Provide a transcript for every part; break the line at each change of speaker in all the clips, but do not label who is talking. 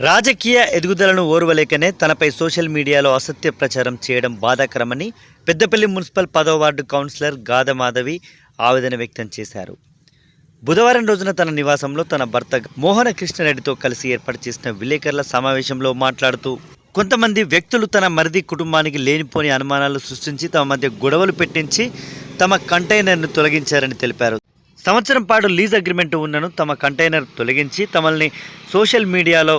రాజకీయ ఎదుగుదలను ఓర్వలేకనే తనపై సోషల్ మీడియాలో అసత్య ప్రచారం చేయడం బాధాకరమని పెద్దపల్లి మున్సిపల్ 10వ వార్డు కౌన్సిలర్ గాద మాధవి ఆవేదన వ్యక్తం చేశారు. బుధవారం రోజున తన నివాసంలో తన భర్త మోహన కృష్ణారెడ్డితో కలిసి ఏర్పాటు చేసిన విలేకరుల సమావేశంలో మాట్లాడుతూ కొంతమంది వ్యక్తులు తన మరిది కుటుంబానికి లేనిపోని అనుమానాలు సృష్టించి తమ మధ్య గొడవలు పెట్టించి తమ కంటైనర్ను తొలగించారని తెలిపారు. సంవత్సరం పాటు లీజ్ అగ్రిమెంట్ ఉన్నను తమ కంటైనర్ తొలగించి తమల్ని సోషల్ మీడియాలో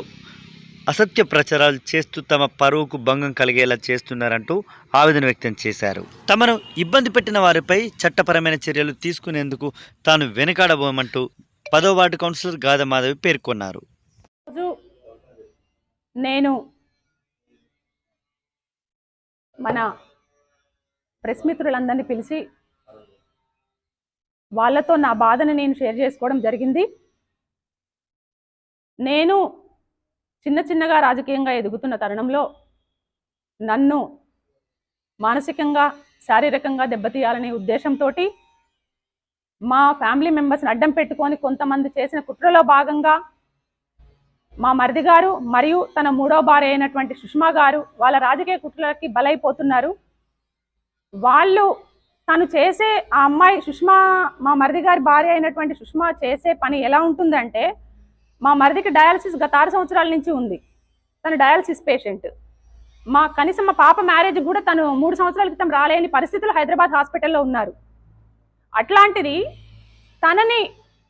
అసత్య ప్రచారాలు చేస్తూ తమ పరువుకు భంగం కలిగేలా చేస్తున్నారంటూ ఆవేదన వ్యక్తం చేశారు. తమను ఇబ్బంది పెట్టిన వారిపై చట్టపరమైన చర్యలు తీసుకునేందుకు తాను వెనుకాడబోమంటూ 10వ వార్డు కౌన్సిలర్ గాద మాధవి పేర్కొన్నారు.
నేను మన ప్రెస్ మిత్రులందరినీ పిలిచి వాళ్ళతో నా బాధను నేను షేర్ చేసుకోవడం జరిగింది. నేను చిన్నగా రాజకీయంగా ఎదుగుతున్న తరుణంలో నన్ను మానసికంగా శారీరకంగా దెబ్బతీయాలనే ఉద్దేశంతో మా ఫ్యామిలీ మెంబర్స్ని అడ్డం పెట్టుకొని కొంతమంది చేసిన కుట్రలో భాగంగా మా మరిది గారు మరియు తన మూడో భార్య అయినటువంటి సుష్మా గారు వాళ్ళ రాజకీయ కుట్రలకి బలైపోతున్నారు. వాళ్ళు తను చేసే ఆ అమ్మాయి సుష్మా, మా మరిది గారి భార్య అయినటువంటి సుష్మా చేసే పని ఎలా ఉంటుందంటే, మా మరిదికి డయాలసిస్ గత 6 సంవత్సరాల నుంచి ఉంది. తను డయాలసిస్ పేషెంట్. కనీసం మా పాప మ్యారేజ్ కూడా తను 3 సంవత్సరాల క్రితం రాలేని పరిస్థితులు హైదరాబాద్ హాస్పిటల్లో ఉన్నారు. అట్లాంటిది తనని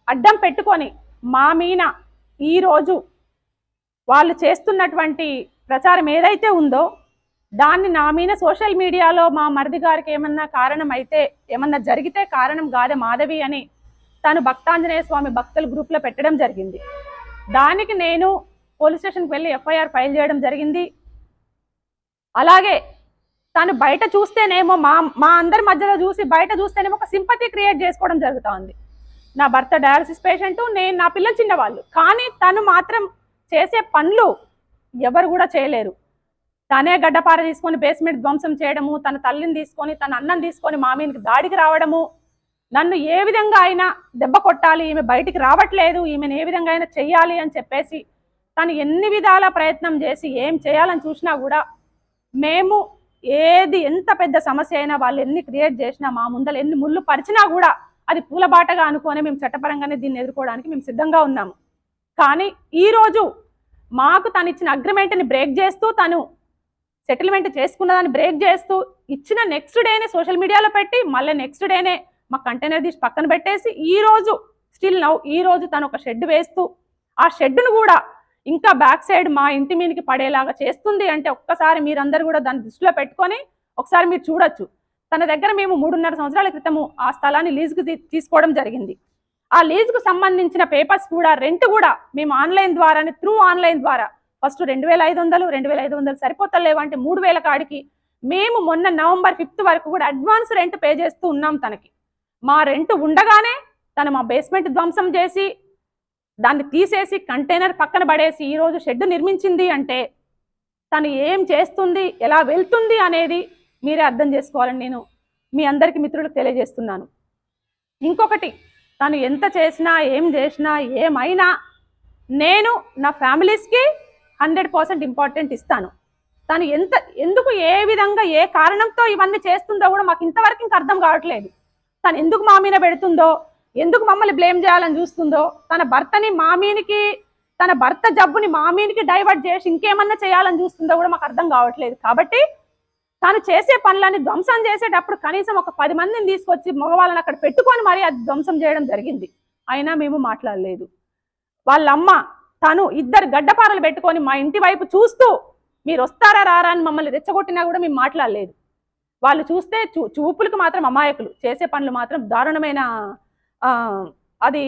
అడ్డం పెట్టుకొని మా మీన ఈరోజు వాళ్ళు చేస్తున్నటువంటి ప్రచారం ఏదైతే ఉందో దాన్ని నా మీద సోషల్ మీడియాలో మా మరిది గారికి ఏమన్నా కారణం అయితే, ఏమన్నా జరిగితే కారణం గాద మాధవి అని తను భక్తాంజనేయ స్వామి భక్తుల గ్రూప్లో పెట్టడం జరిగింది. దానికి నేను పోలీస్ స్టేషన్కి వెళ్ళి ఎఫ్ఐఆర్ ఫైల్ చేయడం జరిగింది. అలాగే తను బయట చూస్తేనేమో మా అందరి మధ్యలో చూసి బయట చూస్తేనేమో ఒక సింపతి క్రియేట్ చేసుకోవడం జరుగుతూ ఉంది. నా భర్త డయాలసిస్ పేషెంట్, నేను నా పిల్లలు చిన్నవాళ్ళు, కానీ తను మాత్రం చేసే పనులు ఎవరు కూడా చేయలేరు. తనే గడ్డపార తీసుకొని బేస్మెంట్ ధ్వంసం చేయడము, తన తల్లిని తీసుకొని తన అన్నం తీసుకొని మామీనికి దాడికి రావడము, నన్ను ఏ విధంగా అయినా దెబ్బ కొట్టాలి, ఈమె బయటికి రావట్లేదు, ఈమెను ఏ విధంగా అయినా చెయ్యాలి అని చెప్పేసి తను ఎన్ని విధాల ప్రయత్నం చేసి ఏం చేయాలని చూసినా కూడా మేము ఎంత పెద్ద సమస్య అయినా వాళ్ళు ఎన్ని క్రియేట్ చేసినా, మా ముందర ఎన్ని ముళ్ళు పరిచినా కూడా అది పూలబాటగా అనుకొని మేము చట్టపరంగానే దీన్ని ఎదుర్కోవడానికి మేము సిద్ధంగా ఉన్నాము. కానీ ఈరోజు మాకు తను ఇచ్చిన అగ్రిమెంట్ని బ్రేక్ చేస్తూ, తను సెటిల్మెంట్ చేసుకున్నదాన్ని బ్రేక్ చేస్తూ ఇచ్చిన నెక్స్ట్ డేనే సోషల్ మీడియాలో పెట్టి మళ్ళీ నెక్స్ట్ డేనే మా కంటైనర్ తీసి పక్కన పెట్టేసి ఈరోజు స్టిల్ నౌ ఈరోజు తను ఒక షెడ్ వేస్తూ ఆ షెడ్ను కూడా ఇంకా బ్యాక్ సైడ్ మా ఇంటి మీదకి పడేలాగా చేస్తుంది. అంటే ఒక్కసారి మీరందరూ కూడా దాన్ని దృష్టిలో పెట్టుకొని ఒకసారి మీరు చూడొచ్చు. తన దగ్గర మేము 3.5 సంవత్సరాల క్రితము ఆ స్థలాన్ని లీజుకు తీసుకోవడం జరిగింది. ఆ లీజుకు సంబంధించిన పేపర్స్ కూడా, రెంట్ కూడా మేము ఆన్లైన్ ద్వారానే ఆన్లైన్ ద్వారా ఫస్ట్ 2,500 సరిపోతలేవంటే 3,000 కాడికి మేము మొన్న నవంబర్ 5th వరకు కూడా అడ్వాన్స్ రెంట్ పే చేస్తూ ఉన్నాం తనకి. మా రెంట్ ఉండగానే తను మా బేస్మెంట్ ధ్వంసం చేసి దాన్ని తీసేసి కంటైనర్ పక్కన పడేసి ఈరోజు షెడ్ నిర్మించింది. అంటే తను ఏం చేస్తుంది, ఎలా వెళ్తుంది అనేది మీరే అర్థం చేసుకోవాలని నేను మీ అందరికీ మిత్రులకు తెలియజేస్తున్నాను. ఇంకొకటి, తను ఎంత చేసినా ఏం చేసినా ఏమైనా నేను నా ఫ్యామిలీస్కి 100% ఇంపార్టెంట్ ఇస్తాను. తను ఎందుకు ఏ విధంగా ఏ కారణంతో ఇవన్నీ చేస్తుందో కూడా మాకు ఇంతవరకు ఇంకా అర్థం కావట్లేదు. తను ఎందుకు మా మీద పెడుతుందో, ఎందుకు మమ్మల్ని బ్లేమ్ చేయాలని చూస్తుందో, తన భర్తని తన భర్త జబ్బుని మా మీనికి డైవర్ట్ చేసి ఇంకేమన్నా చేయాలని చూస్తుందో కూడా మాకు అర్థం కావట్లేదు. కాబట్టి తను చేసే పనులని ధ్వంసం చేసేటప్పుడు కనీసం ఒక 10 మందిని తీసుకొచ్చి మగవాళ్ళని అక్కడ పెట్టుకొని మరీ అది ధ్వంసం చేయడం జరిగింది. అయినా మేము మాట్లాడలేదు. వాళ్ళమ్మ తను 2 గడ్డపారలు పెట్టుకొని మా ఇంటి వైపు చూస్తూ మీరు వస్తారా రారా అని మమ్మల్ని రెచ్చగొట్టినా కూడా మేము మాట్లాడలేదు. వాళ్ళు చూస్తే చూపులకు మాత్రం అమాయకులు, చేసే పనులు మాత్రం దారుణమైన, అది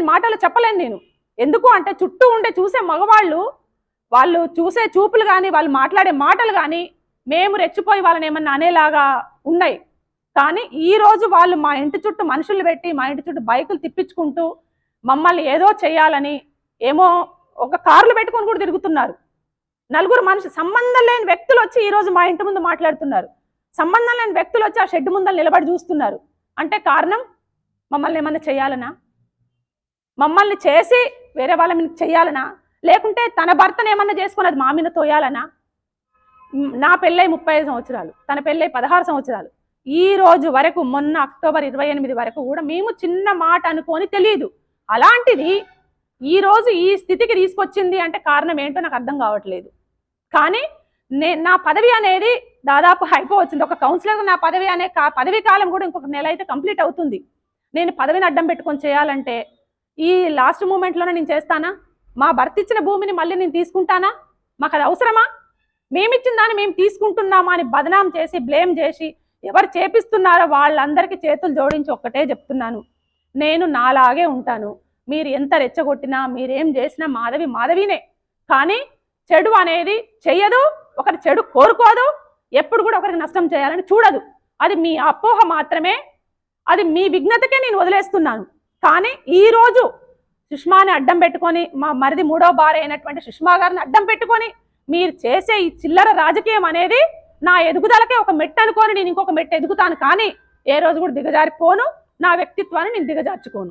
మాటలు చెప్పలేను నేను. ఎందుకు అంటే చుట్టూ ఉండే చూసే మగవాళ్ళు, వాళ్ళు చూసే చూపులు కానీ వాళ్ళు మాట్లాడే మాటలు కానీ మేము రెచ్చిపోయి వాళ్ళని ఏమన్నా అనేలాగా ఉన్నాయి. కానీ ఈరోజు వాళ్ళు మా ఇంటి చుట్టూ మనుషులు పెట్టి మా ఇంటి చుట్టూ బైకులు తిప్పించుకుంటూ మమ్మల్ని ఏదో చేయాలని ఏమో ఒక కార్లు పెట్టుకొని కూడా తిరుగుతున్నారు. 4 సంబంధం లేని వ్యక్తులు వచ్చి ఈరోజు మా ఇంటి ముందు మాట్లాడుతున్నారు. సంబంధం లేని వ్యక్తులు వచ్చి ఆ షెడ్ ముందర నిలబడి చూస్తున్నారు. అంటే కారణం మమ్మల్ని ఏమన్నా చేయాలనా, మమ్మల్ని చేసి వేరే వాళ్ళ మీద చేయాలనా, లేకుంటే తన భర్తను ఏమన్నా చేసుకుని అది మా మీద తోయాలనా? నా పెళ్ళై 35 సంవత్సరాలు, తన పెళ్ళై 16 సంవత్సరాలు. ఈ రోజు వరకు, మొన్న అక్టోబర్ 28 వరకు కూడా మేము చిన్న మాట అనుకొని తెలియదు. అలాంటిది ఈ రోజు ఈ స్థితికి తీసుకొచ్చింది అంటే కారణం ఏంటో నాకు అర్థం కావట్లేదు. కానీ నా పదవి అనేది దాదాపు అయిపోవచ్చింది. ఒక కౌన్సిలర్ నా పదవి అనే పదవి కాలం కూడా ఇంకొక నెల అయితే కంప్లీట్ అవుతుంది. నేను పదవిని అడ్డం పెట్టుకొని చేయాలంటే ఈ లాస్ట్ మూమెంట్లోనే నేను చేస్తానా? మా భర్త ఇచ్చిన భూమిని మళ్ళీ నేను తీసుకుంటానా? మాకు అది అవసరమా? మేమిచ్చిన దాన్ని మేము తీసుకుంటున్నామా అని బదనాం చేసి, బ్లేమ్ చేసి, ఎవరు చేపిస్తున్నారో వాళ్ళందరికీ చేతులు జోడించి ఒక్కటే చెప్తున్నాను, నేను నాలాగే ఉంటాను. మీరు ఎంత రెచ్చగొట్టినా, మీరేం చేసినా మాధవినే. కానీ చెడు అనేది చెయ్యదు, ఒకరి చెడు కోరుకోదు, ఎప్పుడు కూడా ఒకరికి నష్టం చేయాలని చూడదు. అది మీ అపోహ మాత్రమే, అది మీ విఘ్నతకే నేను వదిలేస్తున్నాను. కానీ ఈరోజు సుష్మాని అడ్డం పెట్టుకొని, మా మరిది 3వ భార్య అయినటువంటి సుష్మా గారిని అడ్డం పెట్టుకొని మీరు చేసే ఈ చిల్లర రాజకీయం అనేది నా ఎదుగుదలకే ఒక మెట్టు అనుకొని నేను ఇంకొక మెట్టు ఎదుగుతాను. కానీ ఏ రోజు కూడా దిగజారిపోను, నా వ్యక్తిత్వాన్ని నేను దిగజార్చుకోను.